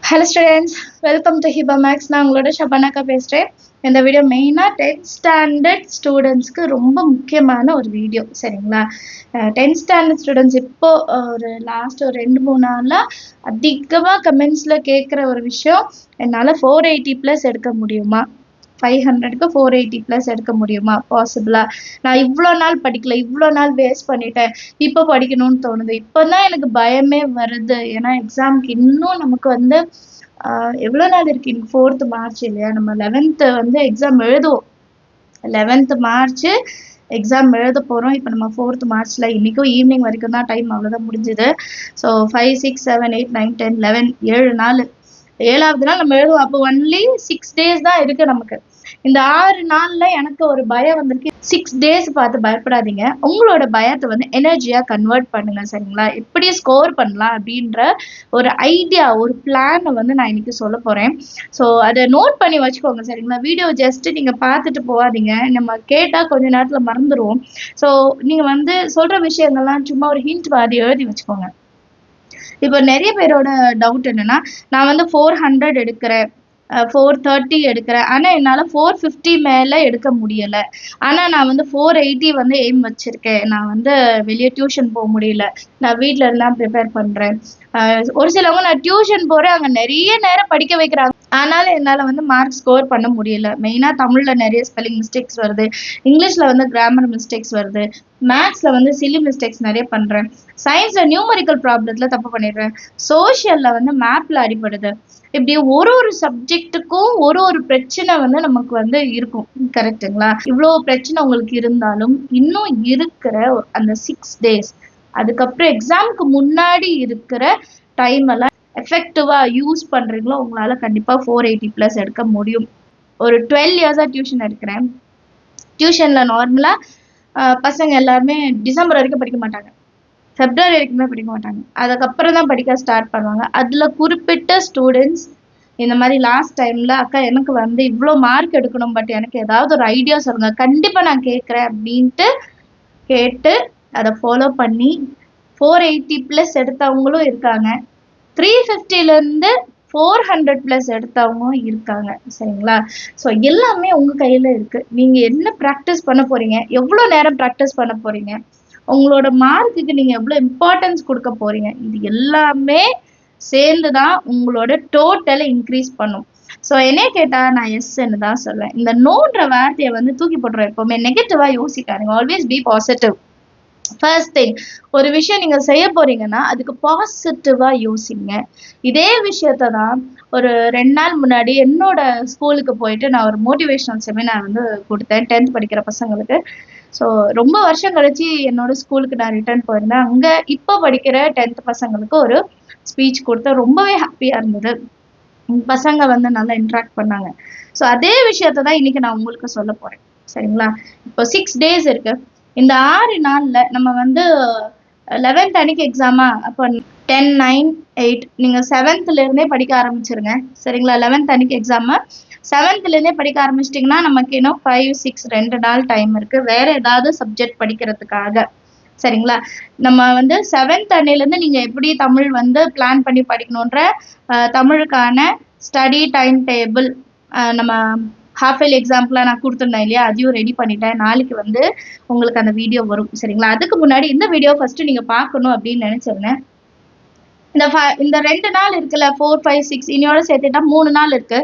Hello students, welcome to Hiba maths. நான் உங்களோட ஷபானாக்கா பேசுகிறேன். இந்த வீடியோ மெயினாக 10th ஸ்டாண்டர்ட் ஸ்டூடெண்ட்ஸ்க்கு ரொம்ப முக்கியமான ஒரு வீடியோ, சரிங்களா? 10th ஸ்டாண்டர்ட் ஸ்டூடெண்ட்ஸ் இப்போ ஒரு லாஸ்ட் ஒரு 2-3 நாளாக அதிகமாக கமெண்ட்ஸில் கேட்குற ஒரு விஷயம், என்னால் 480+ எடுக்க முடியுமா, 500க்கு 480+ எடுக்க முடியுமா, பாசிபிளா? நான் இவ்வளோ நாள் படிக்கல, இவ்வளோ நாள் வேஸ்ட் பண்ணிட்டேன், இப்போ படிக்கணும்னு தோணுது, இப்போ தான் எனக்கு பயமே வருது. ஏன்னா எக்ஸாமுக்கு இன்னும் நமக்கு வந்து எவ்வளோ நாள் இருக்கு? இன்னைக்கு 4th மார்ச் இல்லையா? நம்ம 11th வந்து எக்ஸாம் எழுதுவோம். 11th மார்ச் எக்ஸாம் எழுத போகிறோம். இப்போ நம்ம 4th மார்ச்சில் இன்றைக்கும் ஈவினிங் வரைக்கும் தான் டைம், அவ்வளோதான் முடிஞ்சுது. ஸோ 5, 6, 7, 8, 9, 10, 11 7 நாள், 7வது நாள் நம்ம எழுதுவோம். அப்போ ஒன்லி 6 days தான் இருக்குது நமக்கு. இந்த 6 நாள்ல எனக்கு ஒரு பயம் வந்திருக்கு. 6 days பார்த்து பயப்படாதீங்க. உங்களோட பயத்தை வந்து எனர்ஜியா கன்வெர்ட் பண்ணுங்க, சரிங்களா? எப்படி ஸ்கோர் பண்ணலாம் அப்படின்ற ஒரு ஐடியா, ஒரு பிளானை வந்து நான் இன்னைக்கு சொல்ல போறேன். ஸோ அதை நோட் பண்ணி வச்சுக்கோங்க, சரிங்களா? வீடியோ ஜஸ்ட் நீங்க பார்த்துட்டு போகாதீங்க. நம்ம கேட்டா கொஞ்ச நேரத்துல மறந்துடுவோம். ஸோ நீங்க வந்து சொல்ற விஷயங்கள்லாம் சும்மா ஒரு ஹிண்ட் மாதிரி எழுதி வச்சுக்கோங்க. இப்போ நிறைய பேரோட டவுட் என்னன்னா, நான் வந்து 400 எடுக்கிறேன், 430 எடுக்கிறேன், ஆனால் என்னால் 450 மேலே எடுக்க முடியலை. ஆனால் நான் வந்து 480 வந்து எய்ம் வச்சுருக்கேன். நான் வந்து வெளியே டியூஷன் போக முடியல, நான் வீட்டில் இருந்தால் ப்ரிப்பேர் பண்ணுறேன். ஒரு சிலவங்க நான் டியூஷன் போகிறேன், அங்கே நிறைய நேரம் படிக்க வைக்கிறாங்க, ஆனாலும் என்னால் வந்து மார்க் ஸ்கோர் பண்ண முடியல. மெயினாக தமிழில் நிறைய ஸ்பெல்லிங் மிஸ்டேக்ஸ் வருது, இங்கிலீஷில் வந்து கிராமர் மிஸ்டேக்ஸ் வருது, மேத்ஸில் வந்து சில்லி மிஸ்டேக்ஸ் நிறைய பண்ணுறேன், சயின்ஸில் நியூமரிக்கல் ப்ராப்ளத்தில் தப்பு பண்ணிடுறேன், சோஷியலில் வந்து மேப்பில் அடிபடுது. இப்படி ஒரு ஒரு சப்ஜெக்ட்டுக்கும் ஒரு ஒரு பிரச்சனை வந்து நமக்கு வந்து இருக்கும், கரெக்டுங்களா? இவ்வளோ பிரச்சனை உங்களுக்கு இருந்தாலும் இன்னும் இருக்கிற அந்த 6 days, அதுக்கப்புறம் எக்ஸாமுக்கு முன்னாடி இருக்கிற டைம் எல்லாம் எஃபெக்டிவா யூஸ் பண்றீங்களோ உங்களால கண்டிப்பா 480+ எடுக்க முடியும். ஒரு 12 years டியூஷன் எடுக்கிறேன். டியூஷன்ல நார்மலா பசங்க எல்லாருமே டிசம்பர் வரைக்கும் படிக்க மாட்டாங்க, பிப்ரவரி வரைக்குமே படிக்க மாட்டாங்க, அதுக்கப்புறம் தான் படிக்க ஸ்டார்ட் பண்ணுவாங்க. அதுல குறிப்பிட்ட ஸ்டூடெண்ட்ஸ் இந்த மாதிரி லாஸ்ட் டைம்ல அக்கா எனக்கு வந்து இவ்வளோ மார்க் எடுக்கணும், பட் எனக்கு ஏதாவது ஒரு ஐடியா சொல்லுங்க, கண்டிப்பா நான் கேட்குறேன் அப்படின்ட்டு கேட்டு அதை ஃபாலோ பண்ணி 480+ எடுத்தவங்களும் இருக்காங்க, 350லேருந்து 400+ எடுத்தவங்களும் இருக்காங்க, சரிங்களா? ஸோ எல்லாமே உங்க கையில இருக்கு. நீங்க என்ன ப்ராக்டிஸ் பண்ண போறீங்க, எவ்வளோ நேரம் ப்ராக்டிஸ் பண்ண போறீங்க, உங்களோட மார்க்குக்கு நீங்க எவ்வளவு இம்பார்ட்டன்ஸ் கொடுக்க போறீங்க, இது எல்லாமே சேர்ந்து தான் உங்களோட டோட்டலை இன்க்ரீஸ் பண்ணும். ஸோ என்ன கேட்டா நான் எஸ்ன்னு தான் சொல்லுவேன். இந்த நோன்ற வார்த்தையை வந்து தூக்கி போட்டுருவேன். எப்பவுமே நெகட்டிவா யோசிக்காதீங்க, always be positive. First thing, ஒரு விஷயம் நீங்க செய்ய போறீங்கன்னா அதுக்கு பாசிட்டிவா யோசிங்க. இதே விஷயத்த தான் ஒரு 2 நாள் முன்னாடி என்னோட ஸ்கூலுக்கு போயிட்டு நான் ஒரு மோட்டிவேஷனல் செமினார் வந்து கொடுத்தேன் 10th படிக்கிற பசங்களுக்கு. ஸோ ரொம்ப வருஷம் கழிச்சு என்னோட ஸ்கூலுக்கு நான் ரிட்டர்ன் போயிருந்தேன். அங்கே இப்போ படிக்கிற 10th பசங்களுக்கு ஒரு ஸ்பீச் கொடுத்தேன். ரொம்பவே ஹாப்பியாக இருந்தது. பசங்க வந்து நல்லா இன்ட்ராக்ட் பண்ணாங்க. ஸோ அதே விஷயத்த தான் இன்னைக்கு நான் உங்களுக்கு சொல்ல போறேன், சரிங்களா? இப்போ 6 days இருக்கு. இந்த 6 நாள்ல நம்ம வந்து 11th அன்னைக்கு எக்ஸாமா, அப்போ 10, 9, 8 நீங்க 7thல இருந்தே படிக்க ஆரம்பிச்சிருங்க, சரிங்களா? 11th அன்னைக்கு எக்ஸாம 7thல இருந்தே படிக்க ஆரம்பிச்சிட்டிங்கன்னா நமக்கு இன்னும் 5, 6 2 நாள் டைம் இருக்கு வேற ஏதாவது சப்ஜெக்ட் படிக்கிறதுக்காக, சரிங்களா? நம்ம வந்து 7th அன்னையிலேருந்து நீங்க எப்படி தமிழ் வந்து பிளான் பண்ணி படிக்கணுன்ற தமிழுக்கான ஸ்டடி டைம் டேபிள் நம்ம ஹாஃப் இயர்லி எக்ஸாம்க்குலாம் நான் கொடுத்துருந்தேன் இல்லையா, அதையும் ரெடி பண்ணிட்டேன். நாளைக்கு வந்து உங்களுக்கு அந்த வீடியோ வரும், சரிங்களா? அதுக்கு முன்னாடி இந்த வீடியோ ஃபர்ஸ்ட் நீங்க பார்க்கணும் அப்படின்னு நினைச்சிருந்தேன். இந்த 2 நாள் இருக்குல்ல, 4, 5, 6 இன்னையோட சேர்த்துட்டா 3 நாள் இருக்கு.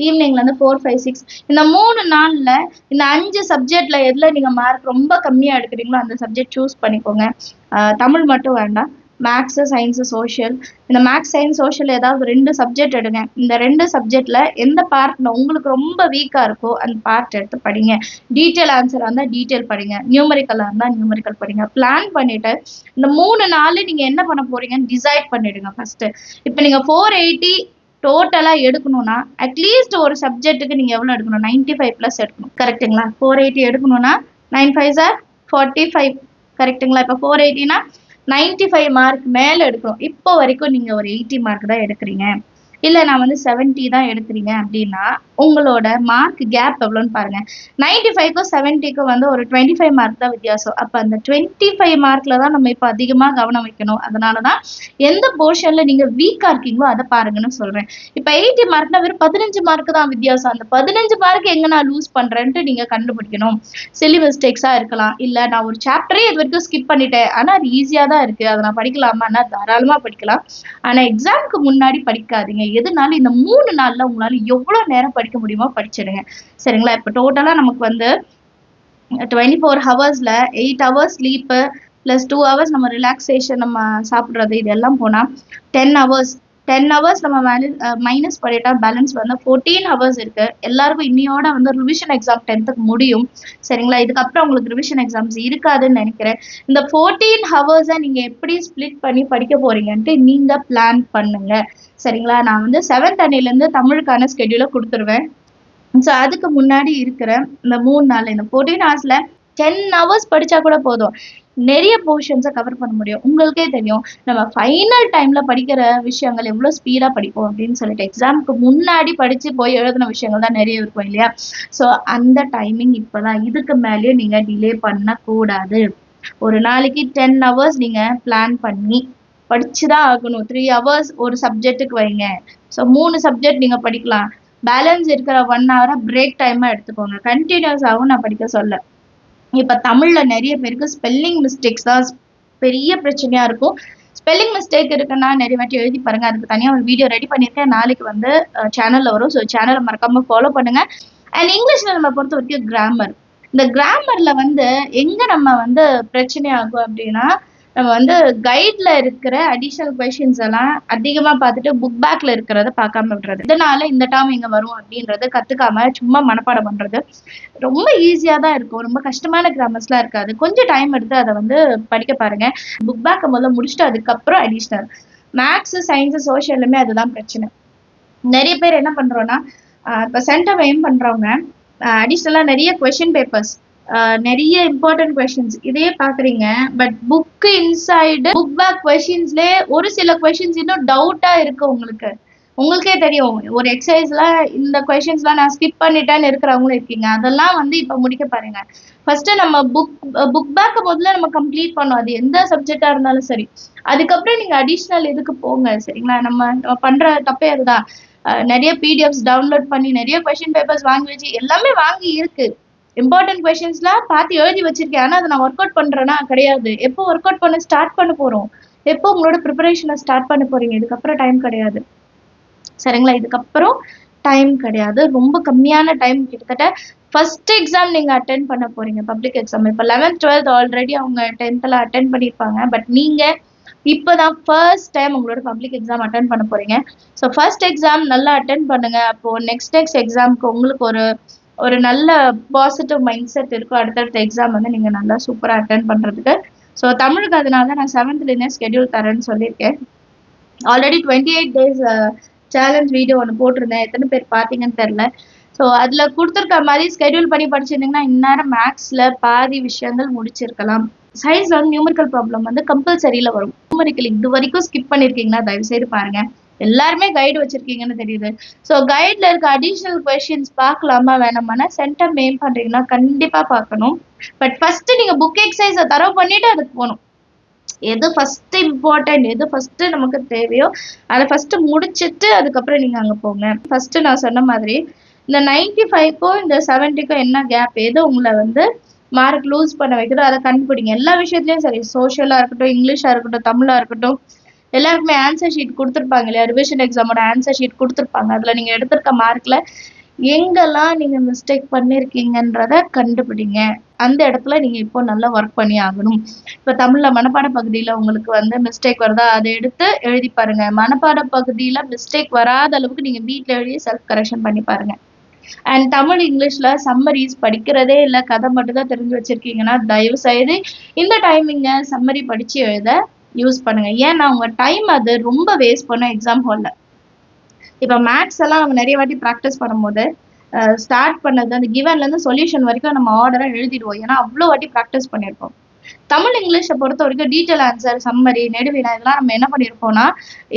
ஈவினிங்ல இருந்து 4, 5, 6 இந்த 3 நாள்ல இந்த 5 சப்ஜெக்ட்ல எதுல நீங்க மார்க் ரொம்ப கம்மியா எடுக்கிறீங்களோ அந்த சப்ஜெக்ட் சூஸ் பண்ணிக்கோங்க. தமிழ் மட்டும் வேண்டாம், மேக்ஸ், சயின்ஸ், சோஷியல். இந்த மேக்ஸ், சயின்ஸ், சோஷியல் ஏதாவது 2 சப்ஜெக்ட் எடுங்க. இந்த 2 சப்ஜெக்ட்ல எந்த பார்ட்ல உங்களுக்கு ரொம்ப வீக்கா இருக்கோ அந்த பார்ட் எடுத்து படிங்க. டீட்டெயில் ஆன்சரா இருந்தால் டீட்டெயில் படிங்க, நியூமரிக்கலா இருந்தால் நியூமரிக்கல் படிங்க. பிளான் பண்ணிட்டு இந்த 3 நாள் நீங்க என்ன பண்ண போறீங்கன்னு டிசைட் பண்ணிடுங்க ஃபர்ஸ்ட். இப்போ நீங்க 480 டோட்டலா எடுக்கணும்னா அட்லீஸ்ட் ஒரு சப்ஜெக்ட்டுக்கு நீங்க எவ்வளவு எடுக்கணும், 95+ எடுக்கணும், கரெக்டுங்களா? 480 எடுக்கணும்னா 9 5s are 45, கரெக்டுங்களா? இப்போ 480னா 95 மார்க் மேல எடுக்கணும். இப்போ வரைக்கும் நீங்க ஒரு 80 மார்க் தான் எடுக்கிறீங்க. இல்லை நான் வந்து 70 தான் எடுக்கிறீங்க அப்படின்னா உங்களோட மார்க் கேப் எவ்வளோன்னு பாருங்க. 95க்கும் 70க்கும் வந்து ஒரு 25 மார்க் தான் வித்தியாசம். அப்போ அந்த 25 மார்க்ல தான் நம்ம இப்போ அதிகமாக கவனம் வைக்கணும். அதனால தான் எந்த போர்ஷன்ல நீங்க வீக்கா இருக்கீங்களோ அதை பாருங்கன்னு சொல்றேன். இப்போ 80 மார்க்னா வெறும் 15 மார்க் தான் வித்தியாசம். அந்த 15 மார்க் எங்க நான் லூஸ் பண்றேன்ட்டு நீங்க கண்டுபிடிக்கணும். சிலி மிஸ்டேக்ஸா இருக்கலாம், இல்ல நான் ஒரு சாப்டரே இது வரைக்கும் ஸ்கிப் பண்ணிட்டேன், ஆனா அது ஈஸியா தான் இருக்கு, அதை நான் படிக்கலாமான்னா தாராளமா படிக்கலாம். ஆனா எக்ஸாமுக்கு முன்னாடி படிக்காதீங்க. எதுனாலும் இந்த 3 நாள்ல உங்களால எவ்வளவு நேரம் படிக்க முடியுமோ படிச்சிடுங்க. சரிங்களா? இப்போ டோட்டலா நமக்கு வந்து 24 ஹவர்ஸ்ல 8 ஹவர்ஸ் ஸ்லீப்பு ப்ளஸ் 2 ஹவர்ஸ் நம்ம ரிலாக்ஸேஷன், நம்ம சாப்பிட்றது, இதெல்லாம் போனால் 10 ஹவர்ஸ். 10 ஹவர்ஸ் நம்ம மைனஸ் பண்ணிட்டா பேலன்ஸ் வந்து 14 ஹவர்ஸ் இருக்கு. எல்லாருக்கும் இன்னையோட வந்து ரிவிஷன் எக்ஸாம் 10th முடியும். சரிங்களா? இதுக்கப்புறம் உங்களுக்கு ரிவிஷன் எக்ஸாம்ஸ் இருக்காதுன்னு நினைக்கிறேன். இந்த 14 ஹவர்ஸை நீங்க எப்படி ஸ்பிளிட் பண்ணி படிக்க போறீங்கன்ட்டு நீங்க பிளான் பண்ணுங்க. சரிங்களா? நான் வந்து 7th அன்னையிலேருந்து தமிழுக்கான ஸ்கெடியூலை கொடுத்துருவேன். ஸோ அதுக்கு முன்னாடி இருக்கிற இந்த 3 நாள், இந்த 14 ஹவர்ஸ்ல 10 ஹவர்ஸ் படிச்சா கூட போதும், நிறைய போர்ஷன்ஸை கவர் பண்ண முடியும். உங்களுக்கே தெரியும் நம்ம ஃபைனல் டைம்ல படிக்கிற விஷயங்கள் எவ்வளோ ஸ்பீடா படிப்போம் அப்படின்னு சொல்லிட்டு. எக்ஸாமுக்கு முன்னாடி படிச்சு போய் எழுதின விஷயங்கள் தான் நிறைய இருக்கும் இல்லையா? ஸோ அந்த டைமிங் இப்போதான். இதுக்கு மேலேயும் நீங்க டிலே பண்ணக்கூடாது. ஒரு நாளைக்கு 10 ஹவர்ஸ் நீங்க பிளான் பண்ணி படிச்சுதான் ஆகணும். 3 ஹவர்ஸ் ஒரு சப்ஜெக்ட்டுக்கு வைங்க. ஸோ 3 சப்ஜெக்ட் நீங்க படிக்கலாம். பேலன்ஸ் இருக்கிற 1 ஹவரை பிரேக் டைமா எடுத்துக்கோங்க. கண்டினியூஸாகவும் நான் படிக்க சொல்ல. இப்ப தமிழ்ல நிறைய பேருக்கு ஸ்பெல்லிங் மிஸ்டேக்ஸ் தான் பெரிய பிரச்சனையா இருக்கும். ஸ்பெல்லிங் மிஸ்டேக் இருக்குன்னா நிறைய வாட்டி எழுதி பாருங்க. அதுக்கு தனியா ஒரு வீடியோ ரெடி பண்ணியிருக்கேன், நாளைக்கு வந்து சேனல்ல வரும். ஸோ சேனலை மறக்காம ஃபாலோ பண்ணுங்க. அண்ட் இங்கிலீஷ்ல நம்ம பொறுத்த வரைக்கும் கிராமர். இந்த கிராமர்ல வந்து எங்க நம்ம வந்து பிரச்சனை ஆகும் அப்படின்னா, நம்ம வந்து கைட்ல இருக்கிற அடிஷனல் கொஸ்டின்ஸ் எல்லாம் அதிகமா பார்த்துட்டு புக் பேக்ல இருக்கிறத பார்க்காம விடுறது. இதனால இந்த டேர்ம் எங்க வரும் அப்படின்றத கத்துக்காம சும்மா மனப்பாடம் பண்றது. ரொம்ப ஈஸியா தான் இருக்கும், ரொம்ப கஷ்டமான கிராமர்ஸ்லாம் இருக்காது. கொஞ்சம் டைம் எடுத்து அதை வந்து படிக்க பாருங்க. புக் பேக்கை முதல்ல முடிச்சுட்டு அதுக்கப்புறம் அடிஷ்னல். மேக்ஸ், சயின்ஸ், சோஷியலுமே அதுதான் பிரச்சனை. நிறைய பேர் என்ன பண்றோம்னா, இப்போ சென்டம் எய்ம் பண்றவங்க அடிஷ்னலா நிறைய கொஸ்டின் பேப்பர்ஸ், நிறைய இம்பார்ட்டன்ட் கொஸ்டின்ஸ் இதையே பாக்குறீங்க. But book inside book back கொஸ்டின்ஸ்ல ஒரு சில கொஸ்டின்ஸ் இன்னும் டவுட்டா இருக்கு. உங்களுக்கே தெரியும், ஒரு எக்ஸசைஸ்ல இந்த கொஸ்டின்ஸ்லாம் நான் ஸ்கிப் பண்ணிட்டேன்னு இருக்கிறவங்களும் இருக்கீங்க. அதெல்லாம் வந்து இப்ப முடிக்க பாருங்க. ஃபர்ஸ்ட் நம்ம புக் பேக்கை முதல்ல நம்ம கம்ப்ளீட் பண்ணோம், அது எந்த சப்ஜெக்டா இருந்தாலும் சரி. அதுக்கப்புறம் நீங்க அடிஷ்னல் இதுக்கு போங்க. சரிங்களா? நம்ம பண்ற தப்பே அதுதான். நிறைய பிடிஎஃப்ஸ் டவுன்லோட் பண்ணி நிறைய கொஸ்டின் பேப்பர்ஸ் வாங்கி வச்சு எல்லாமே வாங்கி இருக்கு. இம்பார்ட்டன்ட் கொஸ்டின்ஸ்லாம் பார்த்து எழுதி வச்சிருக்கேன், ஆனா அதை நான் ஒர்க் அவுட் பண்றேன்னா கிடையாது. எப்போ ஒர்க் அவுட் பண்ண ஸ்டார்ட் பண்ண போறோம், எப்போ உங்களோட ப்ரிப்பரேஷனை ஸ்டார்ட் பண்ண போறீங்க? இதுக்கப்புறம் டைம் கிடையாது. சரிங்களா? இதுக்கப்புறம் டைம் கிடையாது. ரொம்ப கம்மியான டைம். கிட்டத்தட்ட ஃபர்ஸ்ட் எக்ஸாம் நீங்க அட்டென்ட் பண்ண போறீங்க, பப்ளிக் எக்ஸாம். இப்போ 11th 12th ஆல்ரெடி அவங்க 10th அட்டென்ட் பண்ணியிருப்பாங்க. பட் நீங்க இப்போதான் ஃபர்ஸ்ட் டைம் உங்களோட பப்ளிக் எக்ஸாம் அட்டென்ட் பண்ண போறீங்க. ஸோ ஃபர்ஸ்ட் எக்ஸாம் நல்லா அட்டென்ட் பண்ணுங்க. அப்போ நெக்ஸ்ட் எக்ஸாமுக்கு உங்களுக்கு ஒரு நல்ல பாசிட்டிவ் மைண்ட் செட் இருக்கும். அடுத்தடுத்த எக்ஸாம் வந்து நீங்க நல்லா சூப்பரா அட்டென்ட் பண்றதுக்கு. ஸோ தமிழுக்கு அதனால நான் 7th ஸ்கெடியூல் தரேன்னு சொல்லியிருக்கேன். ஆல்ரெடி 28 days சேலஞ்ச் வீடியோ ஒன்று போட்டிருந்தேன், எத்தனை பேர் பார்த்தீங்கன்னு தெரில. ஸோ அதில் கொடுத்துருக்க மாதிரி ஸ்கெடியூல் பண்ணி படிச்சிருந்தீங்கன்னா இந்நேரம் மேக்ஸில் பாதி விஷயங்கள் முடிச்சிருக்கலாம். சயின்ஸில் வந்து நியூமரிக்கல் ப்ராப்ளம் வந்து கம்பல்சரியில் வரும். நியூமரிக்கல் இது வரைக்கும் ஸ்கிப் பண்ணியிருக்கீங்கன்னா தயவுசெய்து பாருங்க. எல்லாருமே கைடு வச்சிருக்கீங்கன்னு தெரியுது. ஸோ கைட்ல இருக்க அடிஷ்னல் கொஸ்டின்ஸ் பார்க்கலாமா வேணாமான்னா சென்டம் எய்ம் பண்றீங்கன்னா கண்டிப்பா பார்க்கணும். பட் ஃபர்ஸ்ட் நீங்க புக் எக்ஸசைஸை தரவு பண்ணிட்டு அதுக்கு போகணும். எது ஃபர்ஸ்ட் இம்பார்ட்டன்ட், எது ஃபர்ஸ்ட் நமக்கு தேவையோ அதை ஃபர்ஸ்ட் முடிச்சுட்டு அதுக்கப்புறம் நீங்க அங்க போங்க. ஃபர்ஸ்ட் நான் சொன்ன மாதிரி இந்த 95க்கும் இந்த 70க்கும் என்ன கேப், எது உங்களை வந்து மார்க் லூஸ் பண்ண வைக்கிறதோ அதை கண்டுபிடிங்க. எல்லா விஷயத்துலயும் சரி, சோஷியலா இருக்கட்டும், இங்கிலீஷா இருக்கட்டும், தமிழா இருக்கட்டும், எல்லாருக்குமே ஆன்சர் ஷீட் கொடுத்துருப்பாங்க இல்லையா? ரிவிஷன் எக்ஸாமோட ஆன்சர் ஷீட் கொடுத்துருப்பாங்க. அதுல நீங்க எடுத்திருக்க மார்க்ல எங்கெல்லாம் நீங்க மிஸ்டேக் பண்ணிருக்கீங்கன்றத கண்டுபிடிங்க. அந்த இடத்துல நீங்க இப்போ நல்லா ஒர்க் பண்ணி ஆகணும். இப்ப தமிழ்ல மனப்பாட பகுதியில உங்களுக்கு வந்து மிஸ்டேக் வருதா, அதை எடுத்து எழுதி பாருங்க. மனப்பாட பகுதியில மிஸ்டேக் வராத அளவுக்கு நீங்க வீட்டுல எழுதி செல்ஃப் கரெக்ஷன் பண்ணி பாருங்க. அண்ட் தமிழ் இங்கிலீஷ்ல சம்மரிஸ் படிக்கிறதே இல்லை, கதை மட்டும் தான் தெரிஞ்சு வச்சிருக்கீங்கன்னா தயவு செய்து இந்த டைமிங்க சம்மரி படிச்சு எழுத யூஸ் பண்ணுங்க. ஏன்னா உங்க டைம் அது ரொம்ப வேஸ்ட் பண்ணும் எக்ஸாம் ஹால்ல. இப்போ மேக்ஸ் எல்லாம் நம்ம நிறைய வாட்டி ப்ராக்டிஸ் பண்ணும்போது ஸ்டார்ட் பண்ணது அந்த கிவன்ல இருந்து சொல்யூஷன் வரைக்கும் நம்ம ஆர்டரா எழுதிடுவோம். ஏன்னா அவ்வளோ வாட்டி ப்ராக்டிஸ் பண்ணியிருப்போம். தமிழ் இங்கிலீஷை பொறுத்த வரைக்கும் டீட்டெயில் ஆன்சர், சம்மரி, நெடுவினா இதெல்லாம் நம்ம என்ன பண்ணியிருப்போம்னா,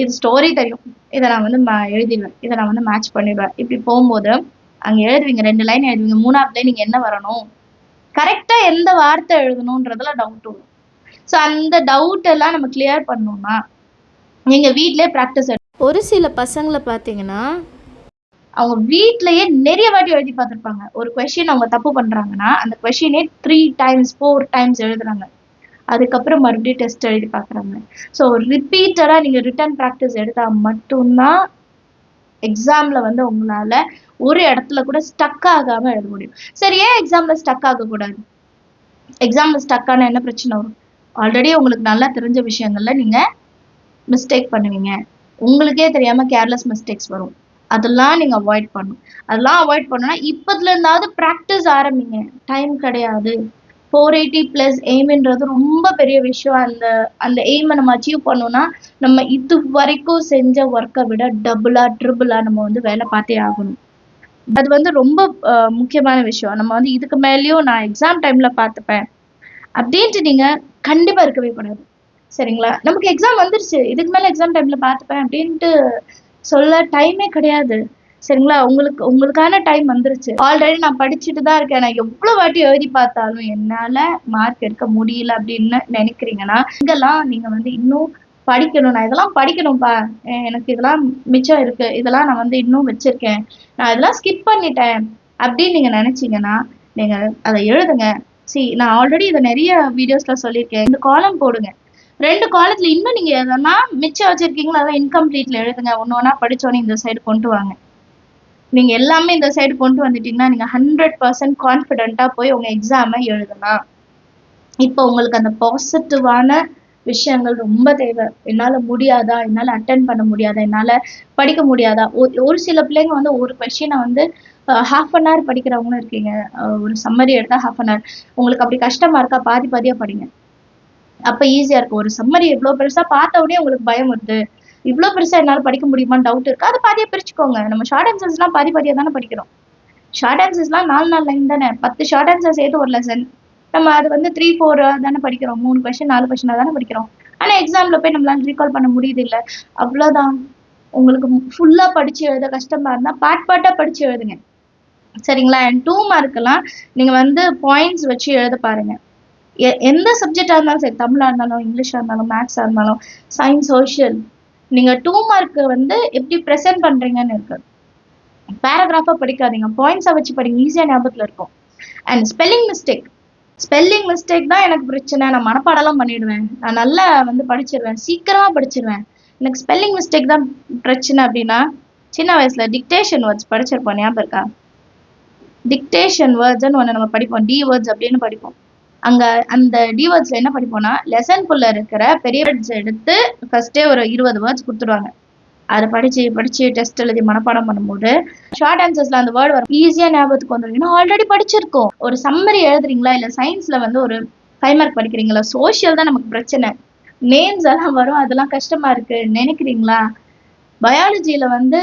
இது ஸ்டோரி தெரியும், இதை நான் வந்து எழுதிடுவேன், இதை நான் வந்து மேட்ச் பண்ணிடுவேன். இப்படி போகும்போது அங்க எழுதுவீங்க, 2 லைன் எழுதுவீங்க, 3வது லைன் நீங்க என்ன வரணும், கரெக்டா எந்த வார்த்தை எழுதணுன்றதுல டவுட் வரும். ஸோ அந்த டவுட் எல்லாம் நம்ம கிளியர் பண்ணணும்னா நீங்க வீட்லயே ப்ராக்டிஸ். ஒரு சில பசங்களை பார்த்தீங்கன்னா அவங்க வீட்லயே நிறைய வாட்டி எழுதி பார்த்துருப்பாங்க. ஒரு கொஸ்டின் அவங்க தப்பு பண்றாங்கன்னா அந்த கொஸ்டினே 3 டைம்ஸ் 4 டைம்ஸ் எழுதுறாங்க. அதுக்கப்புறம் மறுபடியும் டெஸ்ட் எழுதி பார்க்குறாங்க. ஸோ ரிப்பீட்டடா நீங்க ரிட்டன் ப்ராக்டிஸ் எடுத்தா மட்டும்தான் எக்ஸாம்ல வந்து உங்களால ஒரு இடத்துல கூட ஸ்டக் ஆகாம எழுத முடியும். சரி, ஏன் எக்ஸாம்ல ஸ்டக் ஆகக்கூடாது? எக்ஸாம்ல ஸ்டக் ஆனா என்ன பிரச்சனை வரும்? ஆல்ரெடி உங்களுக்கு நல்லா தெரிஞ்ச விஷயங்கள்ல நீங்க மிஸ்டேக் பண்ணுவீங்க. உங்களுக்கே தெரியாம கேர்லெஸ் மிஸ்டேக்ஸ் வரும். அதெல்லாம் நீங்க அவாய்ட் பண்ணணும். அதெல்லாம் அவாய்ட் பண்ணணும்னா இப்பத்துல இருந்தாவது ப்ராக்டிஸ் ஆரம்பிங்க. டைம் கிடையாது. 480+ எய்ம்ன்றது ரொம்ப பெரிய விஷயம். அந்த எய்மை நம்ம அச்சீவ் பண்ணோம்னா நம்ம இது வரைக்கும் செஞ்ச ஒர்க்கை விட டபுளா ட்ரிபிளா நம்ம வந்து வேலை பார்த்தே ஆகணும். அது வந்து ரொம்ப முக்கியமான விஷயம். நம்ம வந்து இதுக்கு மேலேயும் நான் எக்ஸாம் டைம்ல பார்த்துப்பேன் அப்படின்ட்டு நீங்க கண்டிப்பா இருக்கவே கூடாது. சரிங்களா? நமக்கு எக்ஸாம் வந்துருச்சு, இதுக்கு மேல எக்ஸாம் டைம்ல பார்த்துப்பேன் அப்படின்ட்டு சொல்ல டைமே கிடையாது. சரிங்களா? உங்களுக்கான டைம் வந்துருச்சு. ஆல்ரெடி நான் படிச்சுட்டு தான் இருக்கேன், நான் எவ்வளவு வாட்டி எழுதி பார்த்தாலும் என்னால மார்க் எடுக்க முடியல அப்படின்னு நினைக்கிறீங்கன்னா இங்கெல்லாம் நீங்க வந்து இன்னும் படிக்கணும். நான் இதெல்லாம் படிக்கணும்ப்பா, எனக்கு இதெல்லாம் மிச்சம் இருக்கு, இதெல்லாம் நான் வந்து இன்னும் வச்சிருக்கேன், நான் இதெல்லாம் ஸ்கிப் பண்ணிட்டேன் அப்படின்னு நீங்க நினைச்சீங்கன்னா நீங்க அதை எழுதுங்க. நான் ஆல்ரெடி இதை நிறைய வீடியோஸ்ல சொல்லியிருக்கேன். இந்த காலம் போடுங்க. 2 காலத்துல இன்னும் நீங்க எதனா மிச்சம் வச்சிருக்கீங்களா அதான் இன்கம்ப்ளீட்ல எழுதுங்க. ஒன்னொன்னா படிச்சோன்னே இந்த சைடு கொண்டு வாங்க. நீங்க எல்லாமே இந்த சைடு கொண்டு வந்துட்டீங்கன்னா நீங்க 100% கான்ஃபிடென்ட்டா போய் உங்க எக்ஸாமை எழுதலாம். இப்போ உங்களுக்கு அந்த பாசிட்டிவான விஷயங்கள் ரொம்ப தேவை. என்னால முடியாதா, என்னால அட்டென்ட் பண்ண முடியாதா, என்னால படிக்க முடியாதா. ஒரு சில பிள்ளைங்க வந்து ஒரு கொஸ்டினை வந்து ½ an hour படிக்கிறவங்களும் இருக்கீங்க. ஒரு சம்மரி எடுத்தா ½ an hour. உங்களுக்கு அப்படி கஷ்டமா இருக்கா, பாதி பாதியா படிங்க. அப்ப ஈஸியா இருக்கும். ஒரு சம்மரி எவ்வளவு பெருசா பார்த்த உடனே உங்களுக்கு பயம் வருது, இவ்வளவு பெருசா என்னால படிக்க முடியுமான்னு டவுட் இருக்கு, அதை பாதியா பிரிச்சுக்கோங்க. நம்ம ஷார்ட் ஆன்சர்ஸ் எல்லாம் பாதி பாதியா தானே படிக்கிறோம். ஷார்ட் ஆன்சர்ஸ் எல்லாம் 4 லைன் தானே, 10 ஷார்ட் ஆன்சர்ஸ் சேர்த்து ஒரு லெசன். நம்ம அது வந்து 3, 4 தானே படிக்கிறோம். 3 கொஸ்டின் 4 கொஸ்டினா தானே படிக்கிறோம். ஆனா எக்ஸாம்ல போய் நம்மளால ரீகால் பண்ண முடியுது இல்ல, அவ்வளவுதான். உங்களுக்கு ஃபுல்லா படிச்சு எழுத கஷ்டமா இருந்தா பார்ட்டா படிச்சு எழுதுங்க. சரிங்களா? அண்ட் 2 மார்க்கெல்லாம் நீங்க வந்து பாயிண்ட்ஸ் வச்சு எழுத பாருங்க. எந்த சப்ஜெக்டா இருந்தாலும் சரி, தமிழா இருந்தாலும், இங்கிலீஷா இருந்தாலும், மேத்ஸா இருந்தாலும், சயின்ஸ், சோஷியல், நீங்க 2 மார்க் வந்து எப்படி ப்ரெசென்ட் பண்றீங்கன்னு இருக்கு. பேராகிராஃபா படிக்காதீங்க, பாயிண்ட்ஸா வச்சு படிங்க, ஈஸியா ஞாபகத்துல இருக்கும். அண்ட் ஸ்பெல்லிங் மிஸ்டேக் தான் எனக்கு பிரச்சனை. நான் மனப்பாடெல்லாம் பண்ணிடுவேன், நான் நல்லா வந்து படிச்சிருவேன், சீக்கிரமா படிச்சிருவேன், எனக்கு ஸ்பெல்லிங் மிஸ்டேக் தான் பிரச்சனை அப்படின்னா, சின்ன வயசுல டிக்டேஷன் வேர்ட்ஸ் படிச்சிருப்போம், ஞாபகம் இருக்கா? டிக்டேஷன் வேர்ட்ஸ்ன்னு ஒன்று நம்ம படிப்போம், டி வேர்ட்ஸ் அப்படின்னு படிப்போம். அங்க அந்த டி வேர்ட்ஸ்ல என்ன படிப்போம்னா, லெசன்குள்ள இருக்கிற பெரிய வேர்ட்ஸ் எடுத்து ஃபர்ஸ்டே ஒரு 20 வேர்ட்ஸ் கொடுத்துருவாங்க. அதை படிச்சு டெஸ்ட் எழுதி மனப்பாடம் பண்ணும்போது ஷார்ட் ஆன்சர்ஸ்ல அந்த வேர்டு வரும், ஈஸியா ஞாபகத்துக்கு வந்துடும். ஏன்னா ஆல்ரெடி படிச்சிருக்கோம். ஒரு சம்மரி எழுதுறீங்களா, இல்ல சயின்ஸ்ல வந்து ஒரு 5 மார்க் படிக்கிறீங்களா, சோஷியல் தான் நமக்கு பிரச்சனை, நேம்ஸ் எல்லாம் வரும், அதெல்லாம் கஷ்டமா இருக்கு நினைக்கிறீங்களா? பயாலஜியில வந்து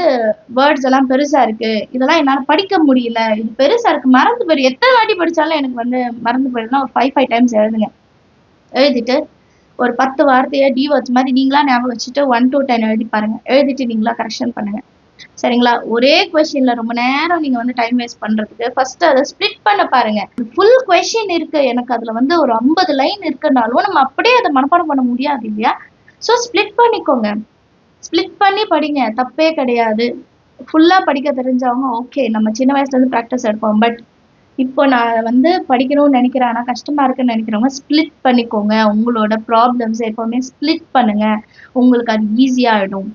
வேர்ட்ஸ் எல்லாம் பெருசா இருக்கு, இதெல்லாம் என்னால படிக்க முடியல, இது பெருசா இருக்கு, மறந்து போயிடும், எத்தனை வாட்டி படிச்சாலும் எனக்கு வந்து மறந்து போயிடுதுன்னா ஒரு 5 டைம்ஸ் எழுதுங்க. எழுதிட்டு ஒரு 10 வார்த்தையை டி வேர்ட்ஸ் மாதிரி நீங்களா ஞாபகம் வச்சுட்டு 1 to 10 எழுதி பாருங்க. எழுதிட்டு நீங்களா கரெக்ஷன் பண்ணுங்க. சரிங்களா? ஒரே கொஸ்டின்ல ரொம்ப நேரம் நீங்க வந்து டைம் வேஸ்ட் பண்றதுக்கு ஃபர்ஸ்ட் அதை ஸ்பிளிட் பண்ண பாருங்க. ஃபுல் கொஸ்டின் இருக்கு, எனக்கு அதுல வந்து ஒரு 50 லைன் இருக்குனாலும் நம்ம அப்படியே அதை மனப்பாடம் பண்ண முடியாது இல்லையா? ஸோ ஸ்பிளிட் பண்ணிக்கோங்க. ஸ்பிளிட் பண்ணி படிங்க, தப்பே கிடையாது. ஃபுல்லா படிக்க தெரிஞ்சவங்க ஓகே, நம்ம சின்ன வயசுல இருந்து ப்ராக்டிஸ் எடுப்போம். பட் இப்போ நான் வந்து படிக்கணும்னு நினைக்கிறேன், ஆனா கஷ்டமா இருக்குன்னு நினைக்கிறவங்க ஸ்பிளிட் பண்ணிக்கோங்க. உங்களோட ப்ராப்ளம்ஸ் எப்பவுமே ஸ்பிளிட் பண்ணுங்க, உங்களுக்கு அது ஈஸியா ஆயிடும்.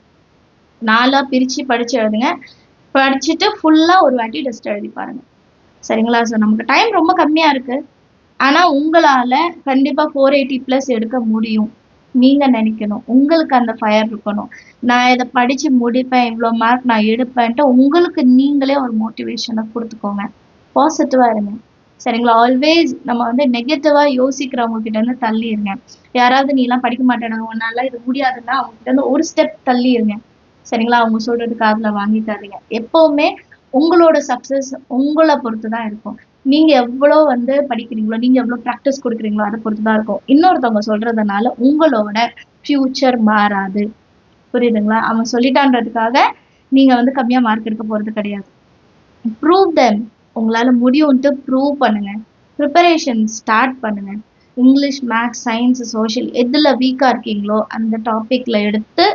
4ஆ பிரிச்சு படிச்சு எழுதுங்க. படிச்சுட்டு ஃபுல்லா ஒரு வாட்டி டெஸ்ட் எழுதி பாருங்க. சரிங்களா? ஸோ நமக்கு டைம் ரொம்ப கம்மியா இருக்கு, ஆனா உங்களால கண்டிப்பா 480+ எடுக்க முடியும். நீங்க நினைக்கணும், உங்களுக்கு அந்த ஃபயர் இருக்கணும், நான் இதை படிச்சு முடிப்பேன், இவ்வளோ மார்க் நான் எடுப்பேன்ட்டு உங்களுக்கு நீங்களே ஒரு மோட்டிவேஷனை கொடுத்துக்கோங்க. பாசிட்டிவா இருங்க. சரிங்களா? ஆல்வேஸ் நம்ம வந்து நெகட்டிவா யோசிக்கிறவங்க கிட்ட இருந்து தள்ளி இருங்க. யாராவது நீ எல்லாம் படிக்க மாட்டேனா, உன்னால இது முடியாதுன்னா அவங்க கிட்ட இருந்து ஒரு ஸ்டெப் தள்ளி இருங்க. சரிங்களா? அவங்க சொல்றது காதுல வாங்கிக்காதீங்க. எப்பவுமே உங்களோட சக்சஸ் உங்களை பொறுத்து தான் இருக்கும். நீங்க எவ்வளோ வந்து படிக்கிறீங்களோ, நீங்க எவ்வளோ ப்ராக்டிஸ் குடுக்குறீங்களோ அத பொறுத்து தான் இருக்கும். இன்னொருத்தவங்க சொல்றதுனால உங்களோட ஃப்யூச்சர் மாறாது. புரியுதுங்களா? அவன் சொல்லிட்டான்றதுக்காக நீங்க வந்து கம்மியா மார்க் எடுக்க போறது கிடையாது. Prove them. உங்களால முடியும்ன்ட்டு ப்ரூவ் பண்ணுங்க. ப்ரிப்பரேஷன் ஸ்டார்ட் பண்ணுங்க. இங்கிலீஷ், மேத்ஸ், சயின்ஸ், சோசியல் எதுல வீக்கா இருக்கீங்களோ அந்த டாபிக்ல எடுத்து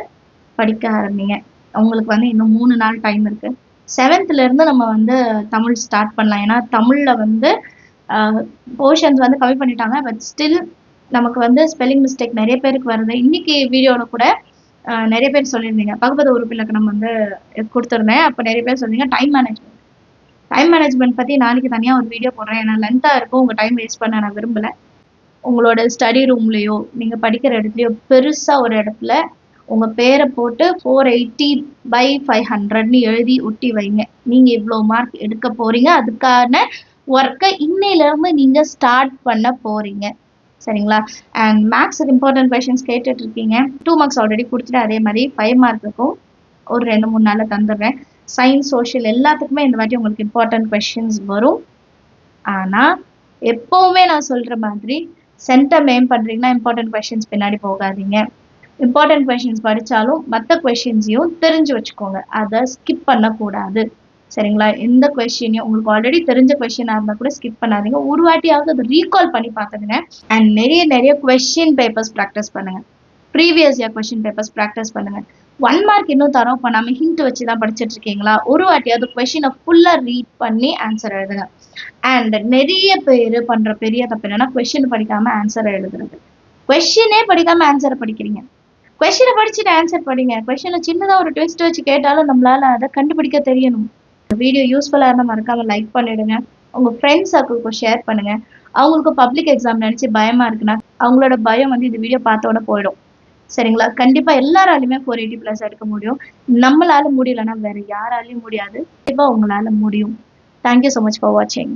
படிக்க ஆரம்பிங்க. உங்களுக்கு வந்து இன்னும் 3 நாள் டைம் இருக்கு. 7th இருந்து நம்ம வந்து தமிழ் ஸ்டார்ட் பண்ணலாம். ஏன்னா தமிழ்ல வந்து போர்ஷன்ஸ் வந்து கம்மி பண்ணிட்டாங்க. பட் ஸ்டில் நமக்கு வந்து ஸ்பெல்லிங் மிஸ்டேக் நிறைய பேருக்கு வருது. இன்னைக்கு வீடியோல கூட நிறைய பேர் சொல்லியிருந்தீங்க. பகுபத உறுப்பிலக்கணம் வந்து கொடுத்துருந்தேன். அப்ப நிறைய பேர் சொன்னீங்க டைம் மேனேஜ்மெண்ட். டைம் மேனேஜ்மெண்ட் பத்தி நாளைக்கு தனியா ஒரு வீடியோ போடுறேன். ஏன்னா லென்த்தா இருக்கும். உங்க டைம் வேஸ்ட் பண்ண நான் விரும்பல. உங்களோட ஸ்டடி ரூம்லயோ நீங்க படிக்கிற இடத்துலயோ பெருசா ஒரு இடத்துல உங்க பேரை போட்டு 480/500ன்னு எழுதி ஒட்டி வைங்க. நீங்க இவ்வளவு மார்க் எடுக்க போறீங்க. அதுக்கான ஒர்க்கை இன்னையில இருந்து நீங்க ஸ்டார்ட் பண்ண போறீங்க. சரிங்களா? அண்ட் மேக்ஸுக்கு இம்பார்ட்டன்ட் கொஸ்டின்ஸ் கேட்டுட்டு இருக்கீங்க. 2 மார்க்ஸ் ஆல்ரெடி கொடுத்துட்டு அதே மாதிரி 5 மார்க்குக்கும் ஒரு 2-3 நாள்ல தந்துடுறேன். சயின்ஸ், சோஷியல் எல்லாத்துக்குமே இந்த வாட்டி உங்களுக்கு இம்பார்ட்டன்ட் கொஸ்டின்ஸ் வரும். ஆனா எப்பவுமே நான் சொல்ற மாதிரி சென்டம் ஏம் பண்றீங்கன்னா இம்பார்ட்டன்ட் கொஸ்டின்ஸ் பின்னாடி போகாதீங்க. இம்பார்ட்டன்ட் கொஸ்டின்ஸ் படிச்சாலும் மற்ற கொஸ்டின்ஸையும் தெரிஞ்சு வச்சுக்கோங்க. அதை ஸ்கிப் பண்ணக்கூடாது. சரிங்களா? எந்த கொஸ்டினையும் உங்களுக்கு ஆல்ரெடி தெரிஞ்ச கொஸ்டினா இருந்தா கூட ஸ்கிப் பண்ணாதீங்க. ஒரு வாட்டியாவது அதை ரீகால் பண்ணி பார்த்துடுங்க. அண்ட் நிறைய கொஸ்டின் பேப்பர்ஸ் ப்ராக்டிஸ் பண்ணுங்க. Previous year question papers practice பண்ணுங்க. 1 மார்க் இன்னும் தரம் பண்ணாம ஹிண்ட் வச்சு தான் படிச்சுட்டு இருக்கீங்களா? ஒரு வாட்டியாவது கொஸ்டினை ஃபுல்லா ரீட் பண்ணி ஆன்சர் எழுதுங்க. அண்ட் நிறைய பேர் பண்ற பெரிய தப்பு என்னன்னா கொஸ்டின் படிக்காம ஆன்சர் எழுதுறது. கொஸ்டினே படிக்காம ஆன்சரை படிக்கிறீங்க. கொஸ்டினை படிச்சுட்டு ஆன்சர் படிங்க. கொஸ்டினை சின்னதா ஒரு ட்விஸ்ட் வச்சு கேட்டாலும் நம்மளால அதை கண்டுபிடிக்க தெரியணும். வீடியோ யூஸ்ஃபுல்லா இருந்தா மறக்காம லைக் பண்ணிடுங்க. உங்க ஃப்ரெண்ட்ஸ் சர்க்கிள்க்கு ஷேர் பண்ணுங்க. அவங்களுக்கு பப்ளிக் எக்ஸாம் நினைச்சு பயமா இருக்குன்னா அவங்களோட பயம் வந்து இந்த வீடியோ பார்த்தோட போயிடும். சரிங்களா? கண்டிப்பா எல்லாராலையுமே 480+ எடுக்க முடியும். நம்மளால முடியலன்னா வேற யாராலையும் முடியாது. கண்டிப்பா உங்களால முடியும். தேங்க்யூ ஸோ மச் ஃபார் வாட்சிங்.